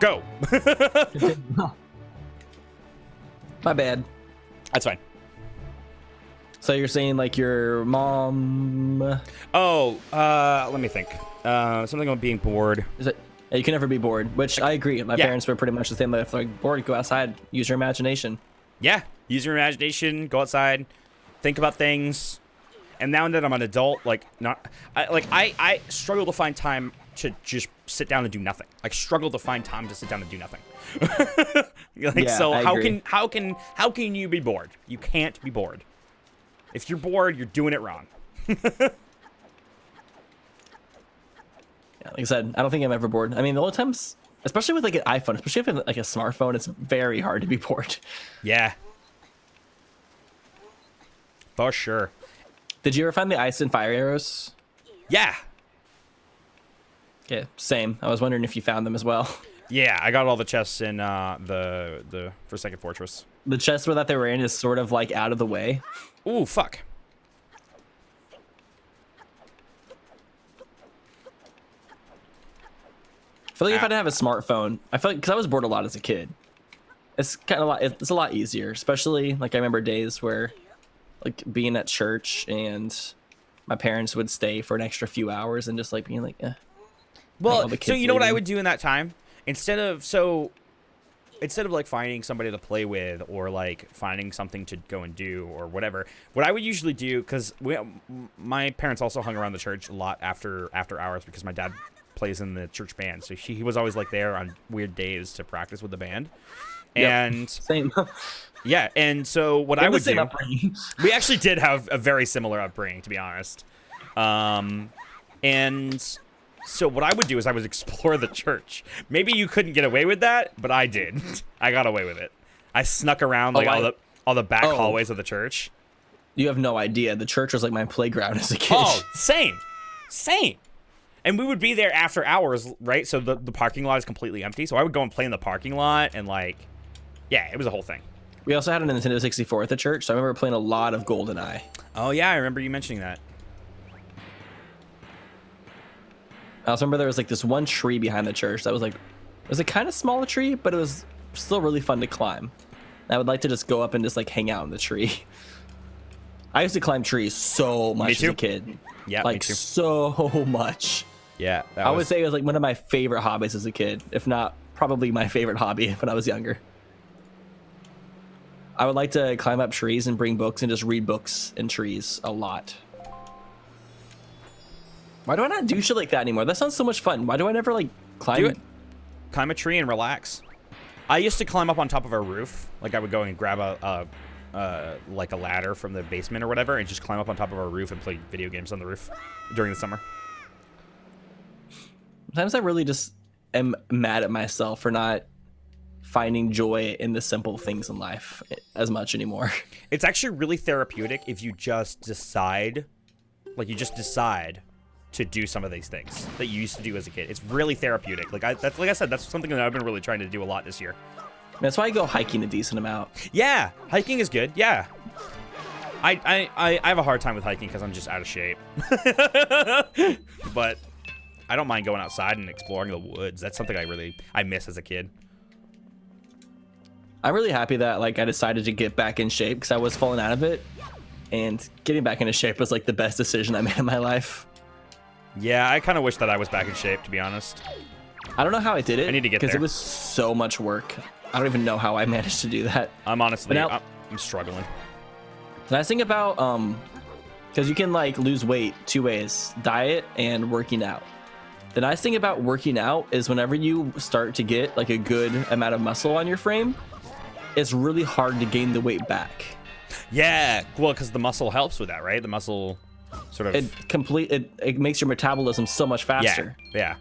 Go. My bad. That's fine. So you're saying like your mom? Oh, let me think. Something about being bored. Is it? Yeah, you can never be bored, which I agree. My Yeah. parents were pretty much the same. If like bored, go outside, use your imagination. Yeah, use your imagination, go outside, think about things. And now that I'm an adult, like I struggle to find time to just sit down and do nothing. Like struggle to find time to sit down and do nothing. Like, Yeah, so I agree. how can you be bored? You can't be bored. If you're bored, you're doing it wrong. Yeah, like I said, I don't think I'm ever bored. I mean, the only times, especially with like an iPhone, especially if it's like a smartphone, it's very hard to be bored. Yeah. For sure. Did you ever find the ice and fire arrows? Yeah. Okay, same. I was wondering if you found them as well. Yeah, I got all the chests in the Forsaken Fortress. The chest where that they were in is sort of like out of the way. Ooh, fuck. I feel like if I didn't have a smartphone, I feel like because I was bored a lot as a kid. It's kind of it's a lot easier, especially like I remember days where like being at church and my parents would stay for an extra few hours and just like being like, eh. Well, the so kids you know what I leaving. would do in that time? Instead of like finding somebody to play with or like finding something to go and do or whatever, what I would usually do, because my parents also hung around the church a lot after hours because my dad plays in the church band, so he was always like there on weird days to practice with the band. Yep. And Same. yeah, and so what I would do, upbringing. we actually did have a very similar upbringing, to be honest. And so what I would do is I would explore the church. Maybe you couldn't get away with that, but I did. I got away with it. I snuck around like all the back hallways of the church. You have no idea. The church was like my playground as a kid. Oh, same. And we would be there after hours, right? So the parking lot is completely empty. So I would go and play in the parking lot and like, yeah, it was a whole thing. We also had a Nintendo 64 at the church, so I remember playing a lot of GoldenEye. Oh yeah, I remember you mentioning that. I also remember there was like this one tree behind the church that was like, it was a kind of small tree, but it was still really fun to climb. I would like to just go up and just like hang out in the tree. I used to climb trees so much as a kid. Yeah, like me too. so much. Yeah, I would say it was like one of my favorite hobbies as a kid, if not probably my favorite hobby when I was younger. I would like to climb up trees and bring books and just read books in trees a lot. Why do I not do shit like that anymore? That sounds so much fun. Why do I never like climb? Do it. Climb a tree and relax. I used to climb up on top of a roof. Like I would go and grab like a ladder from the basement or whatever and just climb up on top of a roof and play video games on the roof during the summer. Sometimes I really just am mad at myself for not finding joy in the simple things in life as much anymore. It's actually really therapeutic if you just decide to do some of these things that you used to do as a kid. It's really therapeutic. Like I said, that's something that I've been really trying to do a lot this year. That's why I go hiking a decent amount. Yeah, hiking is good. Yeah. I have a hard time with hiking because I'm just out of shape. But I don't mind going outside and exploring the woods. That's something I miss as a kid. I'm really happy that like I decided to get back in shape because I was falling out of it, and getting back into shape was like the best decision I made in my life. Yeah, I kind of wish that I was back in shape, to be honest. I don't know how I did it. I need to get because there. It was so much work. I don't even know how I managed to do that. I'm honestly, But now- I'm struggling. The nice thing about because you can like lose weight two ways: diet and working out. The nice thing about working out is whenever you start to get like a good amount of muscle on your frame, it's really hard to gain the weight back. Yeah, well, because the muscle helps with that, right? The muscle sort of... It makes your metabolism so much faster. Yeah,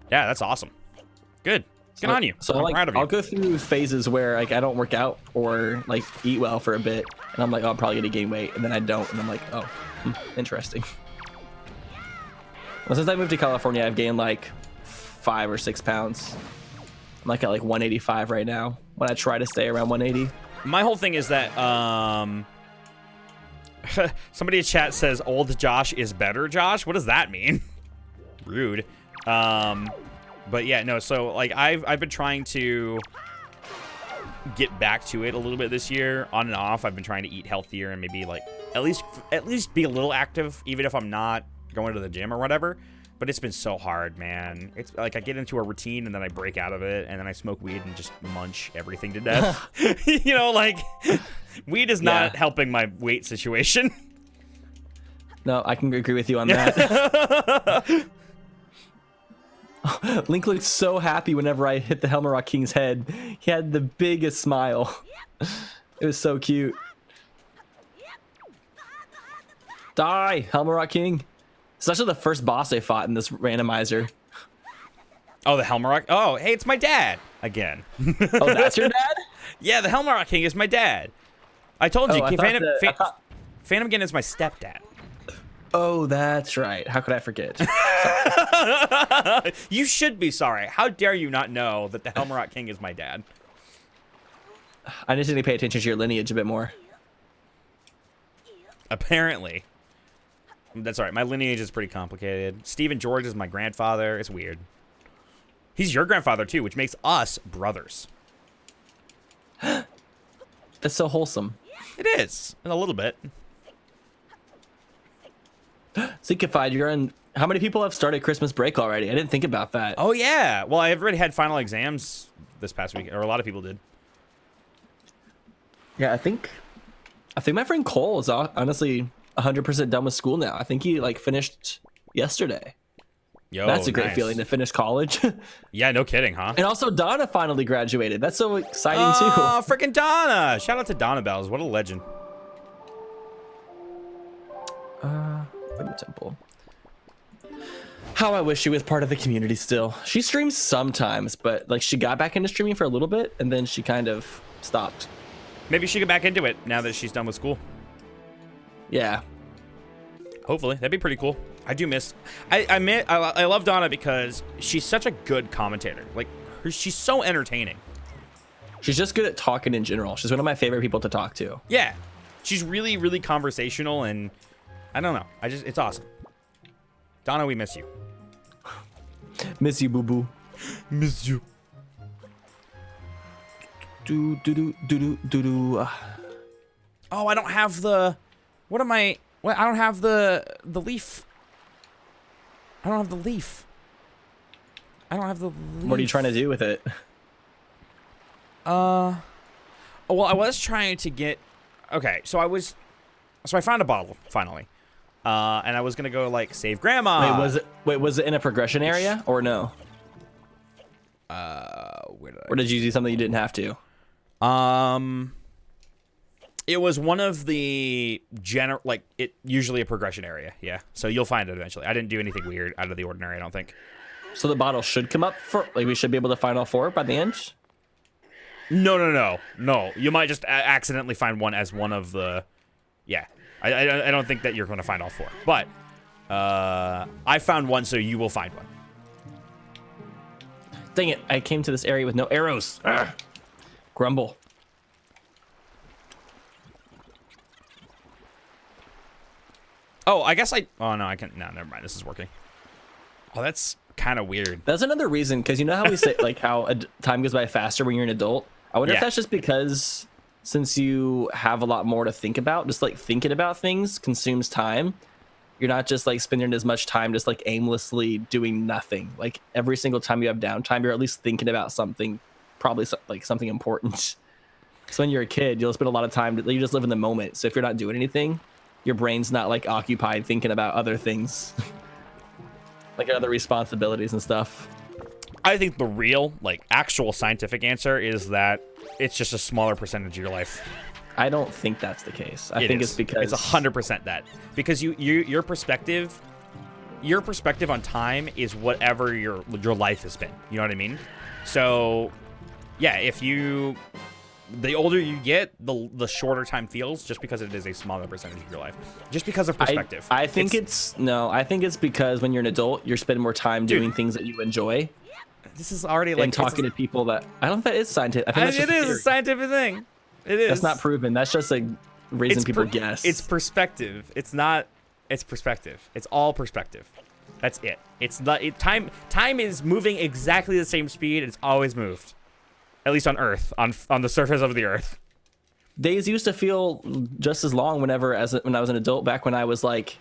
that's awesome. Good. Good on you. So I'm like, proud of you. I'll go through phases where like I don't work out or like eat well for a bit, and I'm like, oh, I'm probably gonna gain weight, and then I don't, and I'm like, oh, interesting. Well, since I moved to California, I've gained like 5 or 6 pounds. I'm like at like 185 right now. When I try to stay around 180. My whole thing is that somebody in chat says old Josh is better Josh. What does that mean? Rude. But yeah, no. So like I've been trying to get back to it a little bit this year, on and off. I've been trying to eat healthier and maybe like at least be a little active, even if I'm not going to the gym or whatever. But it's been so hard, man. It's like I get into a routine and then I break out of it, and then I smoke weed and just munch everything to death. You know, like weed is not helping my weight situation. No, I can agree with you on that. Link looked so happy whenever I hit the Helmrock King's head. He had the biggest smile. It was so cute. Die, Helmrock King. It's actually the first boss I fought in this randomizer. Oh, the Helmrock. Oh, hey, it's my dad again. Oh, that's your dad? Yeah, the Helmrock King is my dad. I told you, Phantom Ganon is my stepdad. Oh, that's right. How could I forget? You should be sorry. How dare you not know that the Helmrock King is my dad? I just need to pay attention to your lineage a bit more. Apparently. That's all right. My lineage is pretty complicated. Stephen George is my grandfather. It's weird. He's your grandfather, too, which makes us brothers. That's so wholesome. It is. In a little bit. Syncified, you're in. How many people have started Christmas break already? I didn't think about that. Oh, yeah. Well, I've already had final exams this past week, or a lot of people did. Yeah, I think my friend Cole is honestly 100% done with school now. I think he like finished yesterday. Yo, that's a great nice feeling to finish college. Yeah, no kidding, huh? And also Donna finally graduated. That's so exciting too. Oh, freaking Donna! Shout out to Donna Bells. What a legend. Wind Temple. How I wish she was part of the community still. She streams sometimes, but like she got back into streaming for a little bit and then she kind of stopped. Maybe she get back into it now that she's done with school. Yeah. Hopefully. That'd be pretty cool. I do miss... I love Donna because she's such a good commentator. Like, she's so entertaining. She's just good at talking in general. She's one of my favorite people to talk to. Yeah. She's really, really conversational, and I don't know. It's awesome. Donna, we miss you. Miss you, boo-boo. Miss you. Do. Oh, I don't have the... What am I... What? I don't have the leaf. I don't have the leaf. I don't have the leaf. What are you trying to do with it? Well, I was trying to get... Okay, so I found a bottle, finally. And I was gonna go, like, save Grandma. Wait, was it in a progression area, or no? Or did you do something you didn't have to? It was one of the usually a progression area, yeah. So you'll find it eventually. I didn't do anything weird out of the ordinary, I don't think. So the bottle should come up for, like, we should be able to find all four by the end? No. You might just accidentally find one as one of the... Yeah. I don't think that you're going to find all four. But I found one, so you will find one. Dang it, I came to this area with no arrows. Arrgh. Grumble. Oh, I guess oh, no, I can't... No, never mind. This is working. Oh, that's kind of weird. That's another reason, because you know how we say, like, how time goes by faster when you're an adult? I wonder if that's just because since you have a lot more to think about, just, like, thinking about things consumes time. You're not just, like, spending as much time just, like, aimlessly doing nothing. Like, every single time you have downtime, you're at least thinking about something, probably, like, something important. So when you're a kid, you'll spend a lot of time, you just live in the moment. So if you're not doing anything, your brain's not, like, occupied thinking about other things. Like other responsibilities and stuff. I think the real, like, actual scientific answer is that it's just a smaller percentage of your life. I don't think that's the case. I think it's because... It's 100% that. Because your perspective on time is whatever your life has been. You know what I mean? So, yeah, the older you get, the shorter time feels, just because it is a smaller percentage of your life. Just because of perspective. I think it's because when you're an adult, you're spending more time doing things that you enjoy. This is already like... And talking to people that... I don't think that is scientific. I think it is a scientific thing. It is. That's not proven. That's just a reason people guess. It's perspective. It's not... It's perspective. It's all perspective. That's it. It's not time. Time is moving exactly the same speed it's always moved, at least on Earth, on the surface of the Earth. Days used to feel just as long when I was an adult. Back when I was like,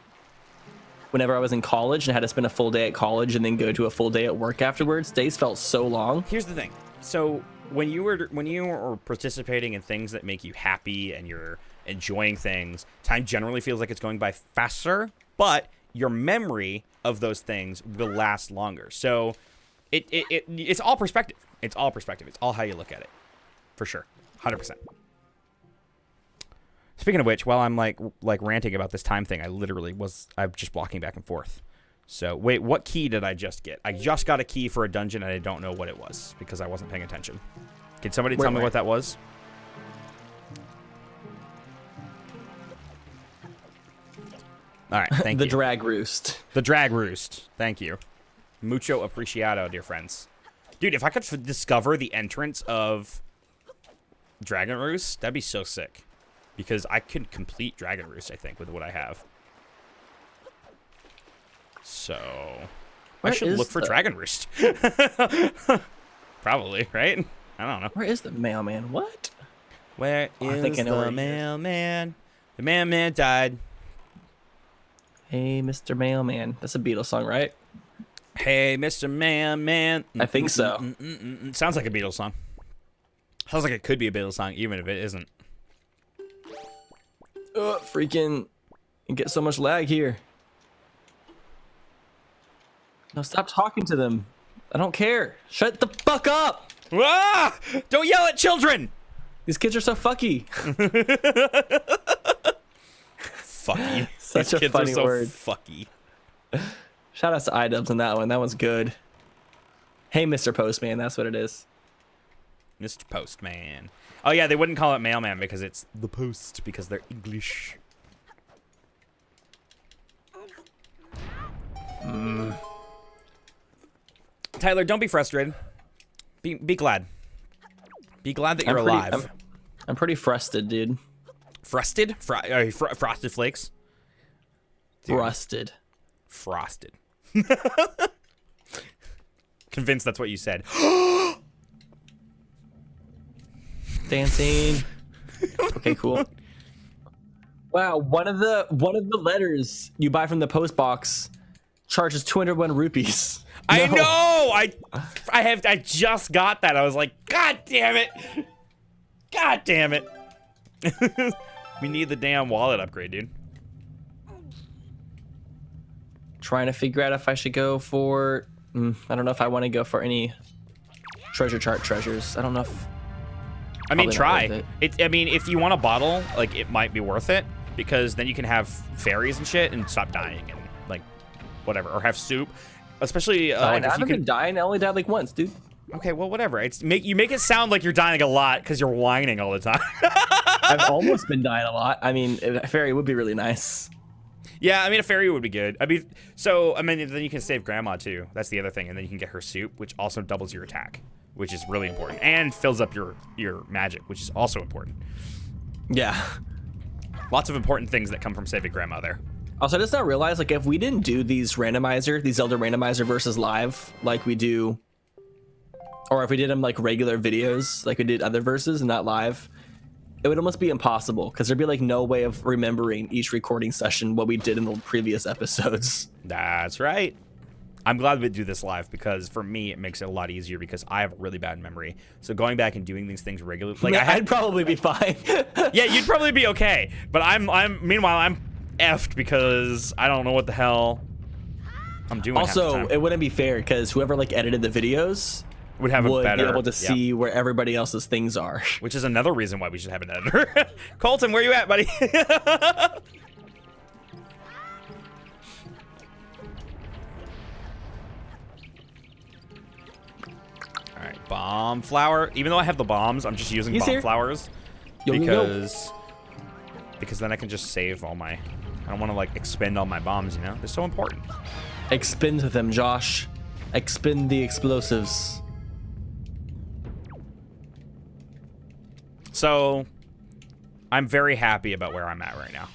whenever I was in college and had to spend a full day at college and then go to a full day at work afterwards, days felt so long. Here's the thing. So when you are participating in things that make you happy and you're enjoying things, time generally feels like it's going by faster, but your memory of those things will last longer. So it's all perspective. It's all perspective. It's all how you look at it, for sure, 100%. Speaking of which, while I'm like ranting about this time thing, I'm just walking back and forth. So wait, what key did I just get? I just got a key for a dungeon and I don't know what it was because I wasn't paying attention. Can somebody tell me what that was? All right, thank you. The drag roost. The drag roost. Thank you. Mucho apreciado, dear friends. Dude, if I could discover the entrance of Dragon Roost, that'd be so sick. Because I could complete Dragon Roost, I think, with what I have. So I should look for Dragon Roost. Probably, right? I don't know. Where is the mailman? What? Where is the mailman? The mailman died. Hey, Mr. Mailman. That's a Beatles song, right? Hey, Mr. Mailman. I think so. Sounds like a Beatles song. Sounds like it could be a Beatles song, even if it isn't. Freaking get so much lag here. No, stop talking to them. I don't care. Shut the fuck up. Ah! Don't yell at children. These kids are so fucky. Fucky. Such These a kids funny are so word. Fucky. Shout out to iDubbbz on that one. That one's good. Hey, Mr. Postman. That's what it is. Mr. Postman. Oh, yeah, they wouldn't call it mailman because it's the post because they're English. Tyler, don't be frustrated. Be glad. Be glad that you're alive. I'm pretty frustrated, dude. Frosted? Frosted Flakes? Dude. Rusted. Frosted. Convinced that's what you said. Dancing. Okay, cool. Wow, one of the letters you buy from the post box charges 201 rupees. No. I know. I just got that. I was like, God damn it. God damn it. We need the damn wallet upgrade, dude. Trying to figure out if I should go for I don't know if I want to go for any treasure chart treasures. I don't know if I mean, try. I mean, if you want a bottle, like, it might be worth it because then you can have fairies and shit and stop dying and, like, whatever. Or have soup. Especially, I haven't been dying. I only died, like, once, dude. Okay, well, whatever. You make it sound like you're dying a lot because you're whining all the time. I've almost been dying a lot. I mean, a fairy would be really nice. Yeah, I mean, a fairy would be good. I mean, then you can save Grandma, too. That's the other thing. And then you can get her soup, which also doubles your attack, which is really important. And fills up your magic, which is also important. Yeah. Lots of important things that come from saving Grandma there. Also, I just now realize, like, if we didn't do these Zelda Randomizer Versus live, like we do, or if we did them like regular videos, like we did other verses and not live, it would almost be impossible because there'd be like no way of remembering each recording session what we did in the previous episodes. That's right. I'm glad we do this live because for me it makes it a lot easier because I have a really bad memory. So going back and doing these things regularly, like I'd probably be fine. Yeah, you'd probably be okay. But meanwhile I'm effed because I don't know what the hell I'm doing. Also, it wouldn't be fair because whoever like edited the videos would be able to see where everybody else's things are. Which is another reason why we should have an editor. Colton, where you at, buddy? All right, bomb flower. Even though I have the bombs, I'm just using bomb flowers because then I can just save all my. I don't want to like expend all my bombs. You know, they're so important. Expend them, Josh. Expend the explosives. So, I'm very happy about where I'm at right now.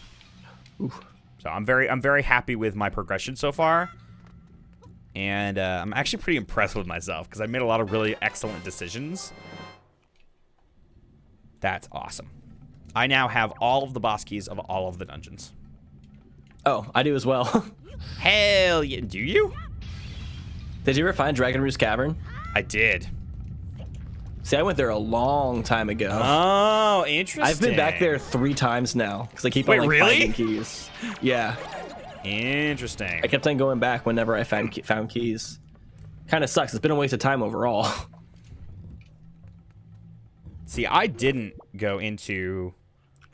Oof. So I'm very happy with my progression so far. And I'm actually pretty impressed with myself because I made a lot of really excellent decisions. That's awesome. I now have all of the boss keys of all of the dungeons. Oh, I do as well. Hell yeah. Do you? Did you ever find Dragon Roost Cavern? I did. See, I went there a long time ago. Oh, interesting. I've been back there 3 times now because I keep on like finding keys. Yeah. Interesting. I kept on going back whenever I found keys. Kind of sucks. It's been a waste of time overall. See, I didn't go into...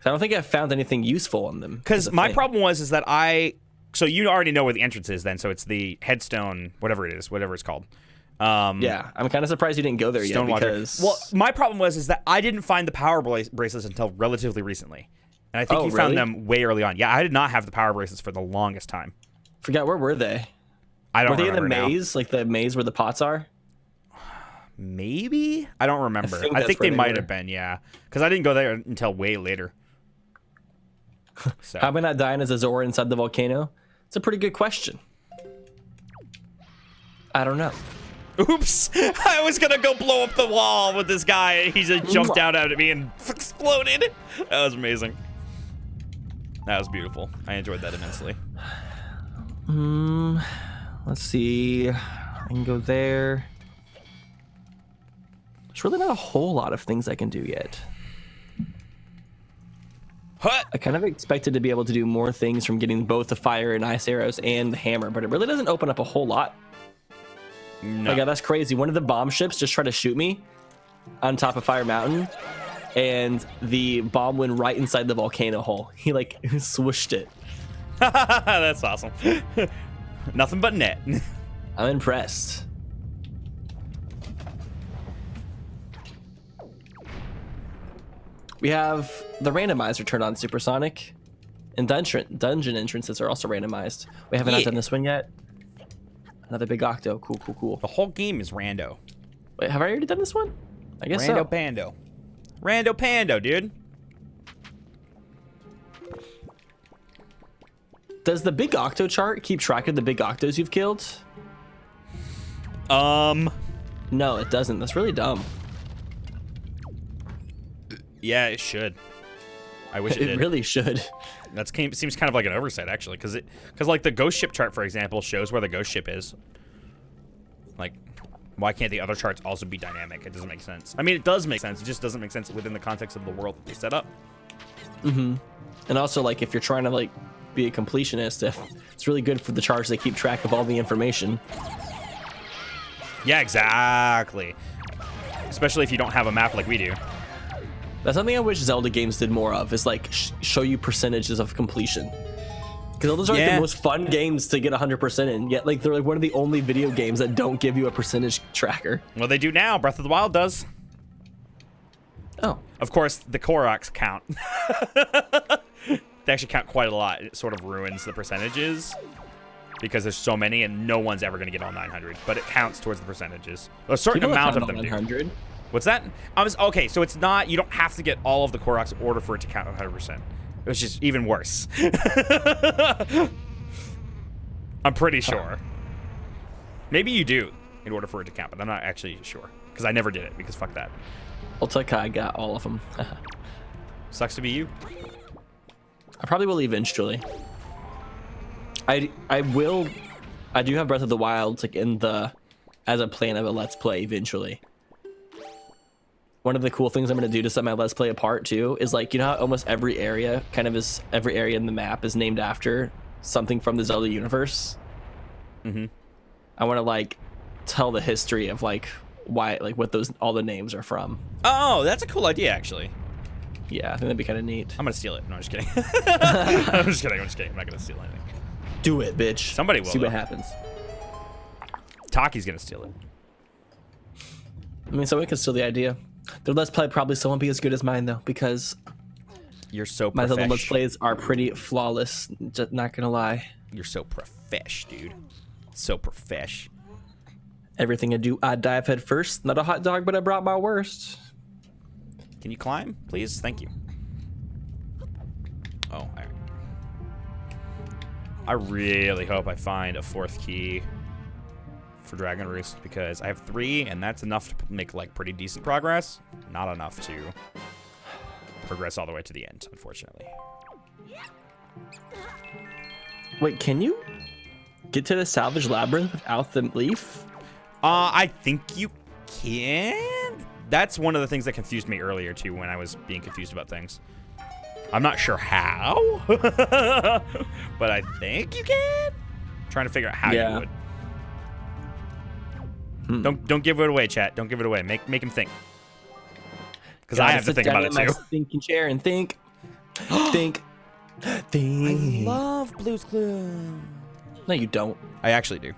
I don't think I found anything useful on them. Because my problem was that So you already know where the entrance is then, so it's the headstone, whatever it is, whatever it's called. Yeah, I'm kind of surprised you didn't go there yet because... Well, my problem was that I didn't find the power bracelets until relatively recently. And I think you found them way early on. Yeah, I did not have the power bracelets for the longest time. Forgot, where were they? I don't remember. Were they in the maze? Like the maze where the pots are? Maybe? I don't remember. I think they might have been, yeah. Because I didn't go there until way later. So. How am I not dying as a Zora inside the volcano? It's a pretty good question. I don't know. Oops! I was gonna go blow up the wall with this guy, and he just jumped out at me and exploded. That was amazing. That was beautiful. I enjoyed that immensely. Let's see. I can go there. There's really not a whole lot of things I can do yet. I kind of expected to be able to do more things from getting both the fire and ice arrows and the hammer, but it really doesn't open up a whole lot. No. Like, that's crazy. One of the bomb ships just tried to shoot me on top of Fire Mountain, and the bomb went right inside the volcano hole. He, like, swooshed it. That's awesome. Nothing but net. I'm impressed. We have the randomizer turned on supersonic, and dungeon entrances are also randomized. We haven't done this one yet. Another big octo. Cool, cool, cool. The whole game is rando. Wait, have I already done this one? I guess so. Rando Pando. Rando Pando, dude. Does the big octo chart keep track of the big octos you've killed? No, it doesn't. That's really dumb. Yeah, it should. I wish it did. It really should. Seems kind of like an oversight, actually, because like the ghost ship chart, for example, shows where the ghost ship is. Like, why can't the other charts also be dynamic? It doesn't make sense. I mean, it does make sense. It just doesn't make sense within the context of the world that they set up. Mm-hmm. And also, like, if you're trying to like be a completionist, it's really good for the charts. They keep track of all the information. Yeah, exactly. Especially if you don't have a map like we do. That's something I wish Zelda games did more of, is like show you percentages of completion. Because those are like the most fun games to get 100% in, yet like they're like one of the only video games that don't give you a percentage tracker. Well, they do now. Breath of the Wild does. Oh. Of course, the Koroks count. They actually count quite a lot. It sort of ruins the percentages because there's so many and no one's ever going to get all 900, but it counts towards the percentages. A certain amount of them do. What's that? Okay, so it's not, you don't have to get all of the Koroks in order for it to count 100%. It's just even worse. I'm pretty sure. Maybe you do in order for it to count, but I'm not actually sure. Because I never did it, because fuck that. I got all of them. Sucks to be you. I probably will eventually. I do have Breath of the Wild like as a plan of a Let's Play eventually. One of the cool things I'm going to do to set my Let's Play apart, too, is, like, you know how almost every area every area in the map is named after something from the Zelda universe? Mm-hmm. I want to, like, tell the history of, like, why, like, what all the names are from. Oh, that's a cool idea, actually. Yeah, I think that'd be kind of neat. I'm going to steal it. No, I'm just kidding. I'm just kidding. I'm not going to steal anything. Do it, bitch. Somebody will. See what happens. Taki's going to steal it. I mean, someone can steal the idea. Their Let's Play probably still won't be as good as mine, though, because you're so my Zelda Let's Plays are pretty flawless, just not gonna lie. You're so profesh, dude. So profesh. Everything I do, I dive head first. Not a hot dog, but I brought my worst. Can you climb, please? Thank you. Oh, all right. I really hope I find a 4th key. for Dragon Roost because I have 3, and that's enough to make like pretty decent progress. Not enough to progress all the way to the end, unfortunately. Wait, can you get to the salvage labyrinth without the leaf? I think you can. That's one of the things that confused me earlier too when I was being confused about things. I'm not sure how, but I think you can. I'm trying to figure out how you would. Don't give it away, chat. Don't give it away. Make him think. Because I have to think about it too. Thinking chair and think. Think. I love Blue's Clues. No, you don't. I actually do.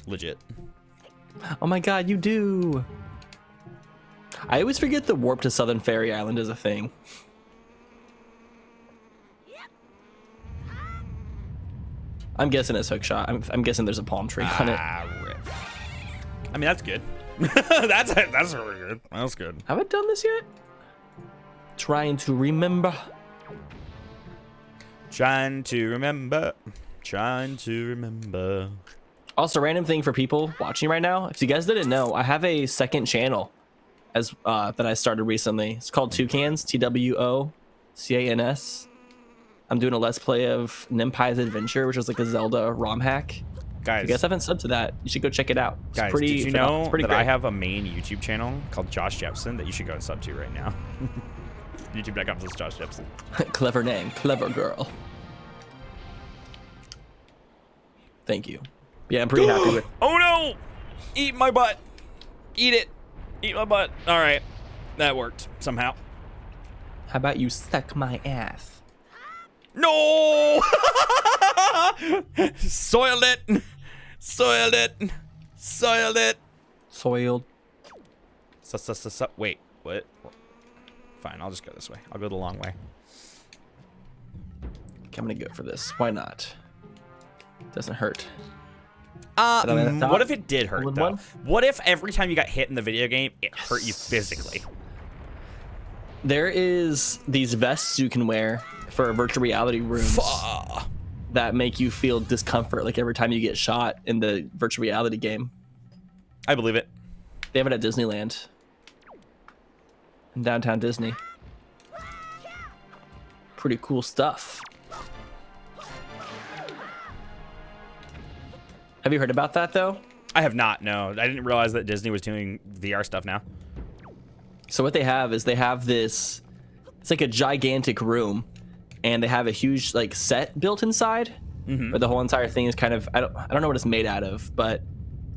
Legit. Oh my god, you do. I always forget the warp to Southern Fairy Island is a thing. I'm guessing it's hookshot. I'm guessing there's a palm tree on it. Rip. I mean, that's good. that's really good. That's good. Have I done this yet? Trying to remember. Trying to remember. Trying to remember. Also, random thing for people watching right now. If you guys didn't know, I have a second channel as that I started recently. It's called Toucans, TWOCANS. I'm doing a let's play of Nimpai's Adventure, which is like a Zelda ROM hack. Guys, if you guys haven't subbed to that, you should go check it out. It's guys, pretty did you know that great. I have a main YouTube channel called Josh Jepson that you should go and sub to right now? YouTube.com/Josh Jepson. Clever name, clever girl. Thank you. Yeah, I'm pretty happy with. Oh no! Eat my butt. Eat it. Eat my butt. All right, that worked somehow. How about you suck my ass? No! Soiled it. Soiled it. Soiled it. Soiled. Wait, what? Fine, I'll just go this way. I'll go the long way. I'm gonna go for this. Why not? Doesn't hurt. What if it did hurt, though? One? What if every time you got hit in the video game, it hurt you physically? There is these vests you can wear for virtual reality rooms that make you feel discomfort like every time you get shot in the virtual reality game. I believe it. They have it at Disneyland. In downtown Disney. Pretty cool stuff. Have you heard about that, though? I have not, no. I didn't realize that Disney was doing VR stuff now. So what they have is they have this, it's like a gigantic room, and they have a huge like set built inside, but the whole entire thing is kind of, I don't know what it's made out of, but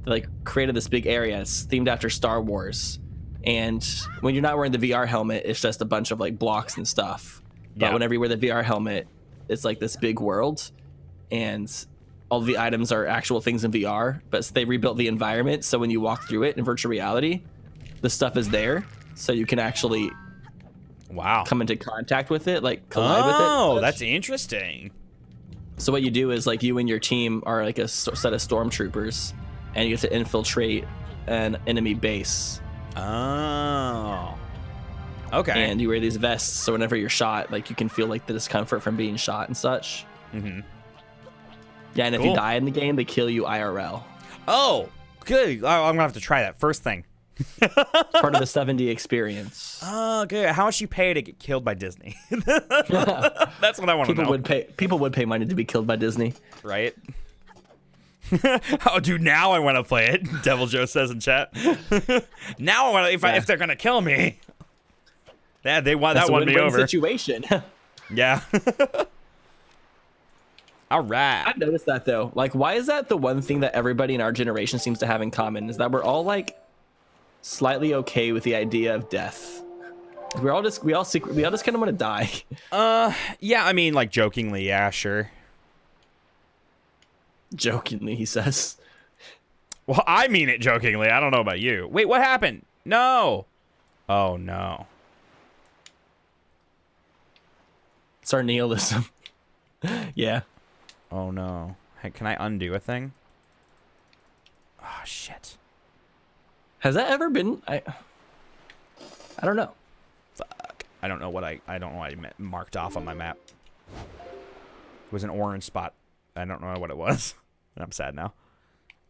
they like created this big area. It's themed after Star Wars, and when you're not wearing the VR helmet, it's just a bunch of like blocks and stuff. But whenever you wear the VR helmet, it's like this big world, and all the items are actual things in VR, but they rebuilt the environment, so when you walk through it in virtual reality, the stuff is there, so you can actually come into contact with it, like collide with it. Oh, that's interesting. So what you do is like you and your team are like a set of stormtroopers, and you get to infiltrate an enemy base. Oh. Okay. And you wear these vests, so whenever you're shot, like you can feel like the discomfort from being shot and such. Yeah, and if you die in the game, they kill you IRL. Oh, good. I'm gonna have to try that first thing. Part of the 7D experience. Oh, good. How much you pay to get killed by Disney? That's what I want to know. People would pay money to be killed by Disney, right? Oh, dude, now I want to play it. Devil Joe says in chat. Now I want to. If they're gonna kill me, yeah, they want that one me over. Situation. Yeah. All right. I've noticed that though. Like, why is that the one thing that everybody in our generation seems to have in common? Is that we're all like slightly okay with the idea of death. We all just kind of want to die. Yeah. I mean, like jokingly, yeah, sure. Jokingly, he says. Well, I mean it jokingly. I don't know about you. Wait, what happened? No. Oh no. It's our nihilism. Yeah. Oh no. Hey, can I undo a thing? Oh shit. Has that ever been? I don't know. Fuck. I don't know what I don't know what I marked off on my map. It was an orange spot. I don't know what it was. I'm sad now.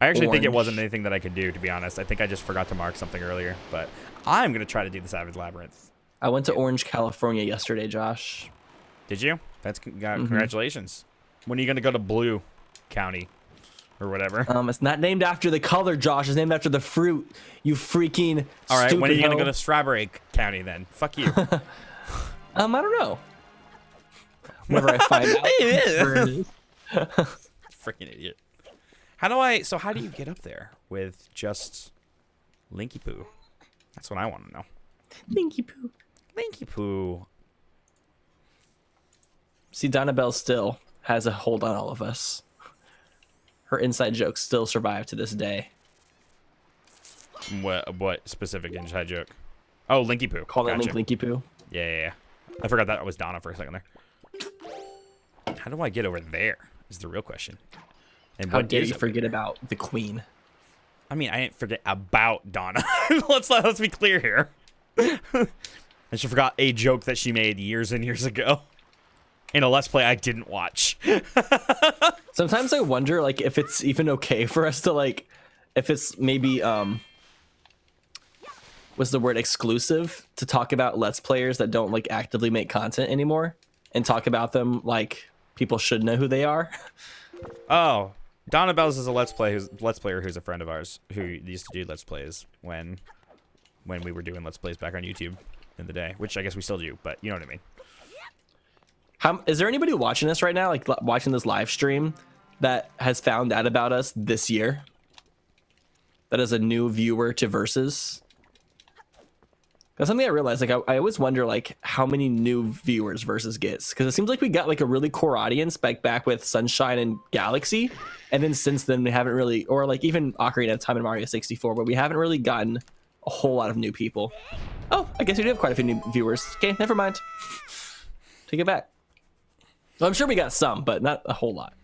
I actually think it Orange. wasn't anything that I could do, to be honest. I think I just forgot to mark something earlier, but I'm going to try to do the Savage Labyrinth. I went to Orange, California yesterday, Josh. Did you? Congratulations. When are you going to go to Blue County or whatever? It's not named after the color, Josh. It's named after the fruit. You freaking All right, when are you going to hoe. go to Strawberry County then? Fuck you. I don't know. Whenever I find out where it is. Freaking idiot. How do you get up there with just Linky Poo? That's what I want to know. Linky Poo. Linky Poo. See, Donna Bell still has a hold on all of us. Her inside jokes still survive to this day. What specific inside joke? Oh, Linky Poo. Call that Gotcha. link Linky Poo. Yeah. I forgot that was Donna for a second there. How do I get over there is the real question. And How what dare is you over forget there? about the queen? I mean, I didn't forget about Donna. let's be clear here. And she forgot a joke that she made years and years ago in a Let's Play I didn't watch. Sometimes I wonder, like, if it's even okay for us to, like, if it's maybe, what's the word, exclusive to talk about Let's Players that don't, like, actively make content anymore and talk about them like people should know who they are. Oh, Donna Bells is a Let's Player who's a friend of ours who used to do Let's Plays when we were doing Let's Plays back on YouTube in the day, which I guess we still do, but you know what I mean. Is there anybody watching us right now, like watching this live stream, that has found out about us this year? That is a new viewer to Versus? That's something I realized. Like, I always wonder, like, how many new viewers Versus gets, because it seems like we got like a really core audience back with Sunshine and Galaxy, and then since then we haven't really, or like even Ocarina of Time and Mario 64, but we haven't really gotten a whole lot of new people. Oh, I guess we do have quite a few new viewers. Okay, never mind. Take it back. Well, I'm sure we got some, but not a whole lot.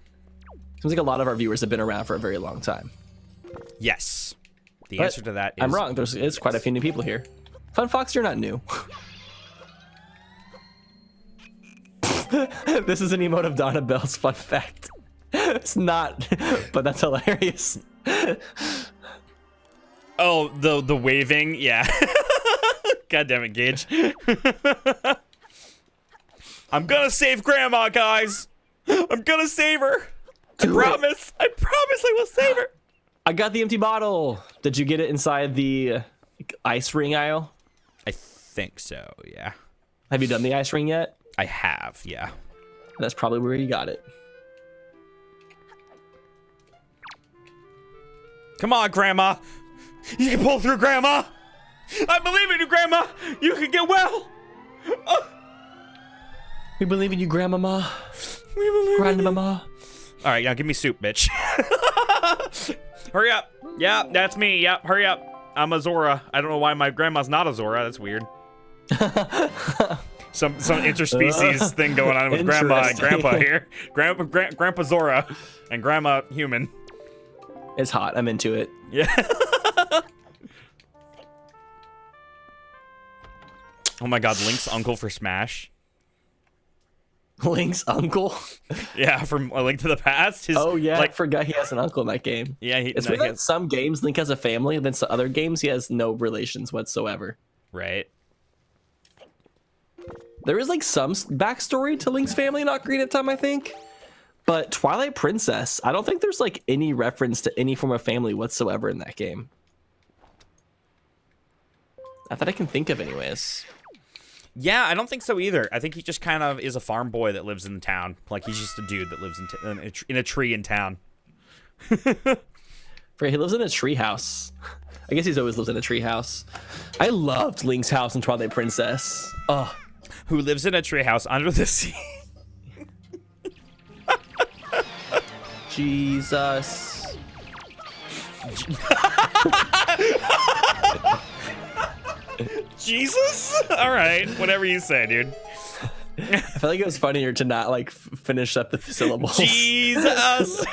Seems like a lot of our viewers have been around for a very long time. Yes. The But answer to that is I'm wrong. It's quite a few new people here. Fun Fox, you're not new. This is an emote of Donna Bell's fun fact. It's not, but that's hilarious. Oh, the waving, yeah. God damn it, Gage. I'm gonna save Grandma, guys. I'm gonna save her. I promise I will save her. I got the empty bottle. Did you get it inside the ice ring aisle? I think so, yeah. Have you done the ice ring yet? I have, yeah. That's probably where you got it. Come on, Grandma. You can pull through, Grandma. I believe in you, Grandma. You can get well. Oh. We believe in you, Grandmama. We believe in you. Grandmama. All right, now give me soup, bitch. Hurry up. Yeah, that's me. Yep, hurry up. I'm a Zora. I don't know why my grandma's not a Zora. That's weird. Some interspecies thing going on with Grandma and Grandpa here. Grandpa Zora and Grandma Human. It's hot. I'm into it. Yeah. Oh my God, Link's uncle for Smash. Link's uncle? Yeah, from A Link to the Past. Oh yeah, like, I forgot he has an uncle in that game. Yeah, it's weird that some games Link has a family, and then some other games he has no relations whatsoever. Right. There is like some backstory to Link's family in Ocarina of Time, I think. But Twilight Princess, I don't think there's like any reference to any form of family whatsoever in that game. Not that I can think of anyways. Yeah, I don't think so either. I think he just kind of is a farm boy that lives in town. Like, he's just a dude that lives in a tree in town. He lives in a tree house. I guess he's always lived in a tree house. I loved Link's house in Twilight Princess. Oh. Who lives in a tree house under the sea. Jesus. Jesus? All right, whatever you say, dude. I feel like it was funnier to not like finish up the syllables. Jesus.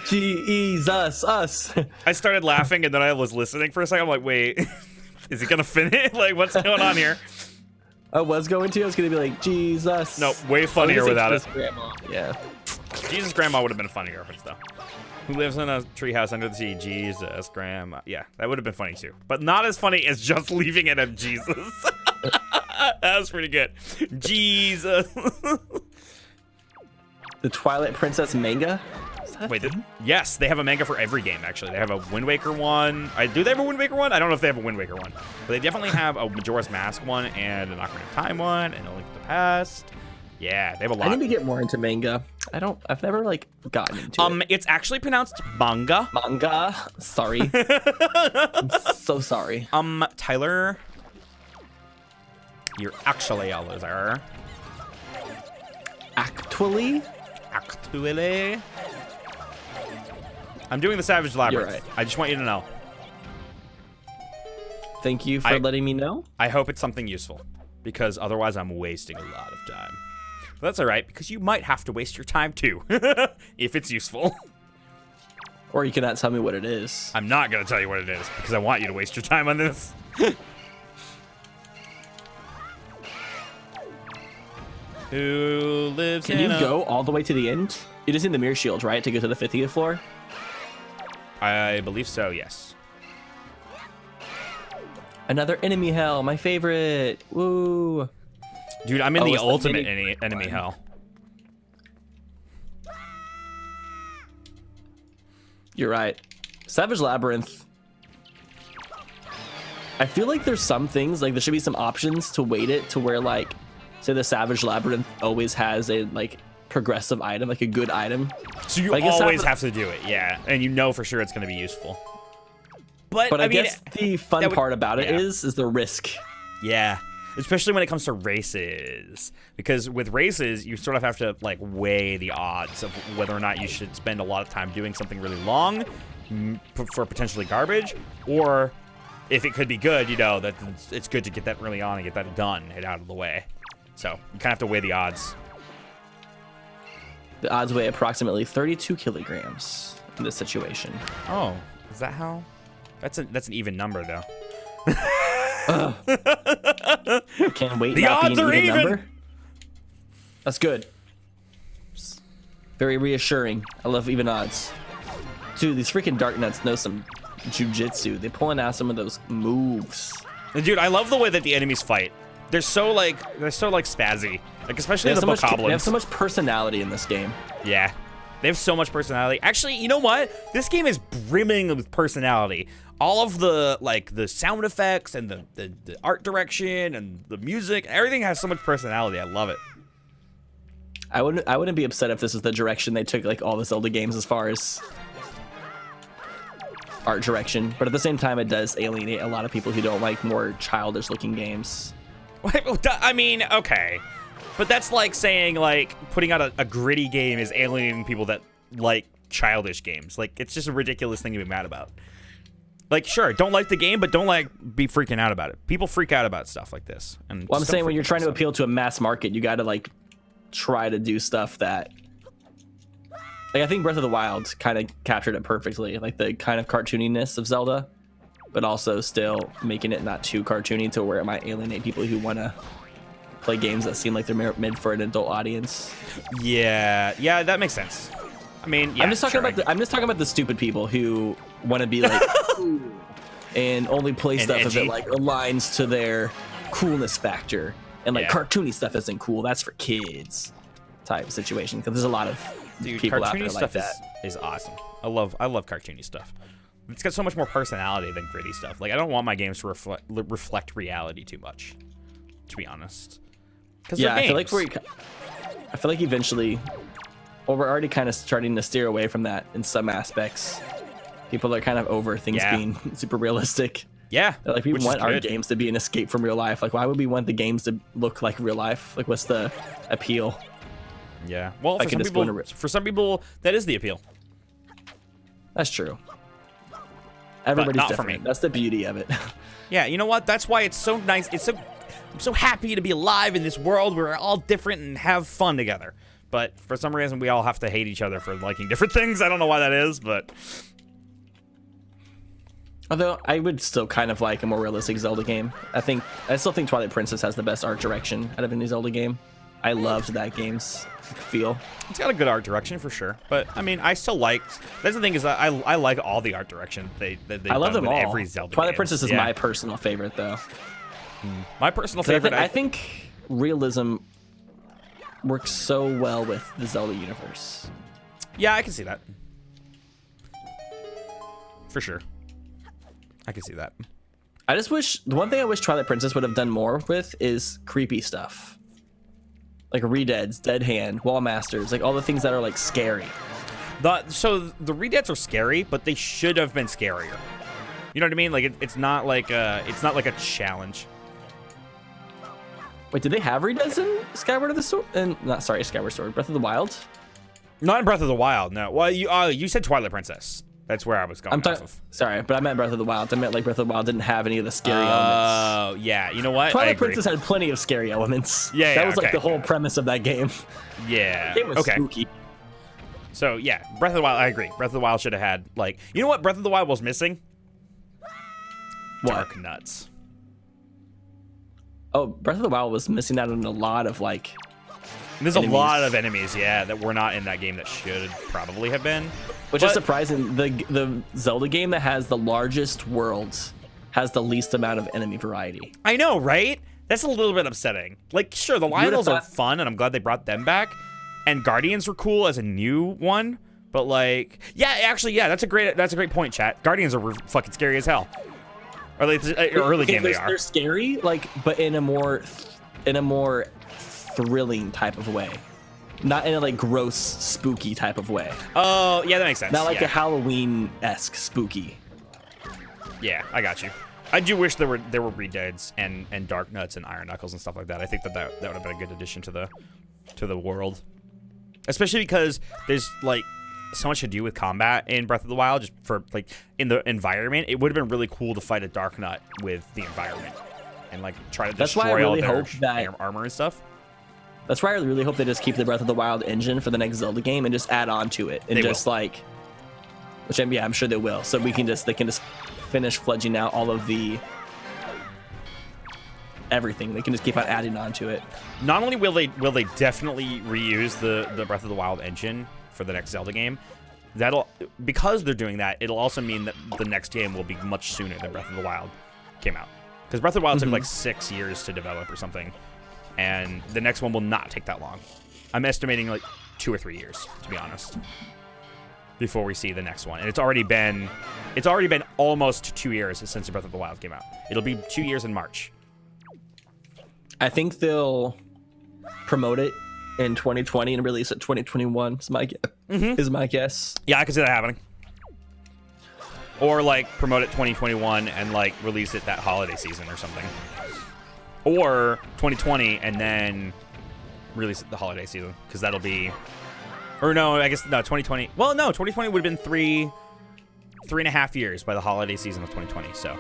Jesus, us. I started laughing and then I was listening for a second. I'm like, wait, is he gonna finish? Like, what's going on here? I was going to be like, Jesus. No, way funnier without it. Grandma. Yeah. Jesus Grandma would have been a funny reference though. Who lives in a treehouse under the sea? Jesus, Graham. Yeah, that would have been funny too, but not as funny as just leaving it at Jesus. That was pretty good. Jesus. The Twilight Princess manga? Wait, yes, they have a manga for every game, actually. They have a Wind Waker one. Do they have a Wind Waker one? I don't know if they have a Wind Waker one. But they definitely have a Majora's Mask one and an Ocarina of Time one and a Link to the Past. Yeah, they have a lot. I need to get more into manga. I've never, like, gotten into it. It's actually pronounced manga. Manga? Sorry. I'm so sorry. Tyler, you're actually a loser. Actually? Actually. I'm doing the Savage Labyrinth. You're right. I just want you to know. Thank you for letting me know. I hope it's something useful, because otherwise I'm wasting a lot of time. But that's all right, because you might have to waste your time too, if it's useful. Or you cannot tell me what it is. I'm not going to tell you what it is, because I want you to waste your time on this. Who lives Can you go all the way to the end? You just need the mirror shield, right, to go to the 50th floor? I believe so, yes. Another enemy hell, my favorite. Woo. Dude, I'm in the it's the ultimate mini- enemy hell. You're right. Savage Labyrinth. I feel like there's some things, like there should be some options to weight it to where, like, say the Savage Labyrinth always has a, like, progressive item, like a good item. So you always have to do it, yeah. And you know for sure it's going to be useful. But I mean, guess the fun part about it is the risk. Yeah. Especially when it comes to races. Because with races, you sort of have to, like, weigh the odds of whether or not you should spend a lot of time doing something really long for potentially garbage, or if it could be good, you know, that it's good to get that early on and get that done and out of the way. So you kind of have to weigh the odds. The odds weigh approximately 32 kilograms in this situation. Oh, is that how? That's an even number, though. Can weight The not odds be an are even even! number? That's good. Very reassuring. I love even odds. Dude, these freaking Dark Nuts know some jujitsu. They're pulling out some of those moves. And dude, I love the way that the enemies fight. They're so spazzy. Like, especially the bokoblins. They have so much personality in this game. Yeah. They have so much personality. Actually, you know what? This game is brimming with personality. All of the, like, the sound effects and the art direction and the music, everything has so much personality. I love it. I wouldn't be upset if this is the direction they took, like, all the Zelda games as far as art direction. But at the same time, it does alienate a lot of people who don't like more childish looking games. I mean, okay. But that's like saying, like, putting out a gritty game is alienating people that like childish games. Like, it's just a ridiculous thing to be mad about. Like, sure, don't like the game, but don't, like, be freaking out about it. People freak out about stuff like this. And well, I'm saying when you're trying to appeal to a mass market, you got to, like, try to do stuff that... Like, I think Breath of the Wild kind of captured it perfectly. Like, the kind of cartooniness of Zelda, but also still making it not too cartoony to where it might alienate people who want to play games that seem like they're meant for an adult audience. Yeah, that makes sense. I mean, yeah, I'm just talking about the stupid people who want to be like and only play stuff if it like aligns to their coolness factor, and like cartoony stuff isn't cool. That's for kids type situation, because there's a lot of people out there like that. Is awesome. I love cartoony stuff. It's got so much more personality than gritty stuff. Like, I don't want my games to reflect reality too much, to be honest. Yeah, I feel like eventually. Well, we're already kind of starting to steer away from that in some aspects. People are kind of over things being super realistic. Yeah. Like, we want our games to be an escape from real life. Like, why would we want the games to look like real life? Like, what's the appeal? Yeah. Well, for some people, that is the appeal. That's true. Everybody's not different. for me. That's the beauty of it. Yeah, you know what? That's why it's so nice. I'm so happy to be alive in this world where we're all different and have fun together. But for some reason, we all have to hate each other for liking different things. I don't know why that is, but... Although, I would still kind of like a more realistic Zelda game. I still think Twilight Princess has the best art direction out of any Zelda game. I loved that game's feel. It's got a good art direction for sure, but I mean, I still like. That's the thing is that I like all the art direction they've I love done them with all. every Zelda Twilight game. Princess is my personal favorite, though. My personal 'Cause favorite. I think realism works so well with the Zelda universe. Yeah, I can see that. For sure. I can see that. I just wish the one thing I wish Twilight Princess would have done more with is creepy stuff, like Redeads, Dead Hand, Wall Masters, like all the things that are like scary. So the Redeads are scary, but they should have been scarier. You know what I mean? Like it's not like a challenge. Wait, did they have Redeads in Skyward of the Sword? And not sorry, Skyward Sword, Breath of the Wild. Not in Breath of the Wild, no. Well, you said Twilight Princess. That's where I was going. Sorry, but I meant Breath of the Wild. I meant like Breath of the Wild didn't have any of the scary elements. Oh, yeah. You know what? Twilight Princess had plenty of scary elements. Yeah, that was okay, like the whole premise of that game. Yeah. It was okay. spooky. So yeah, Breath of the Wild. I agree. Breath of the Wild should have had like, you know what? Breath of the Wild was missing. What? Dark nuts. Oh, Breath of the Wild was missing out on a lot of like. There's enemies. a lot of enemies, yeah, that were not in that game that should probably have been. Which is surprising. The Zelda game that has the largest worlds has the least amount of enemy variety. I know, right? That's a little bit upsetting. Like, sure, the Lionels are fun, and I'm glad they brought them back. And Guardians were cool as a new one, but like, yeah, actually, yeah, that's a great point, chat. Guardians are fucking scary as hell. Or like early game they are. They're scary, like, but in a more thrilling type of way. Not in a like gross, spooky type of way. Oh, yeah, that makes sense. Not like a Halloween-esque spooky. Yeah, I got you. I do wish there were Redeads and Dark Nuts and Iron Knuckles and stuff like that. I think that would have been a good addition to the world, especially because there's like so much to do with combat in Breath of the Wild. Just for like in the environment, it would have been really cool to fight a Dark Nut with the environment and like try to destroy all their armor and stuff. That's why I really hope they just keep the Breath of the Wild engine for the next Zelda game and just add on to it and like, which I'm sure they will. So they can just finish fledging out all of the everything. They can just keep on adding on to it. Not only will they definitely reuse the Breath of the Wild engine for the next Zelda game, because they're doing that, it'll also mean that the next game will be much sooner than Breath of the Wild came out. Because Breath of the Wild took like 6 years to develop or something. And the next one will not take that long. I'm estimating like 2 or 3 years, to be honest, before we see the next one. And it's already been almost 2 years since Breath of the Wild came out. It'll be 2 years in March. I think they'll promote it in 2020 and release it 2021. Is my guess. Yeah, I can see that happening. Or like promote it 2021 and like release it that holiday season or something. Or 2020 and then release it the holiday season, because that'll be, or no, I guess no, 2020. Well, no, 2020 would have been three and a half years by the holiday season of 2020. So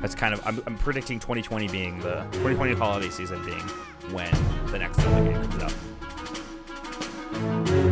that's kind of, I'm predicting 2020 being the 2020 holiday season being when the next Zelda game comes out.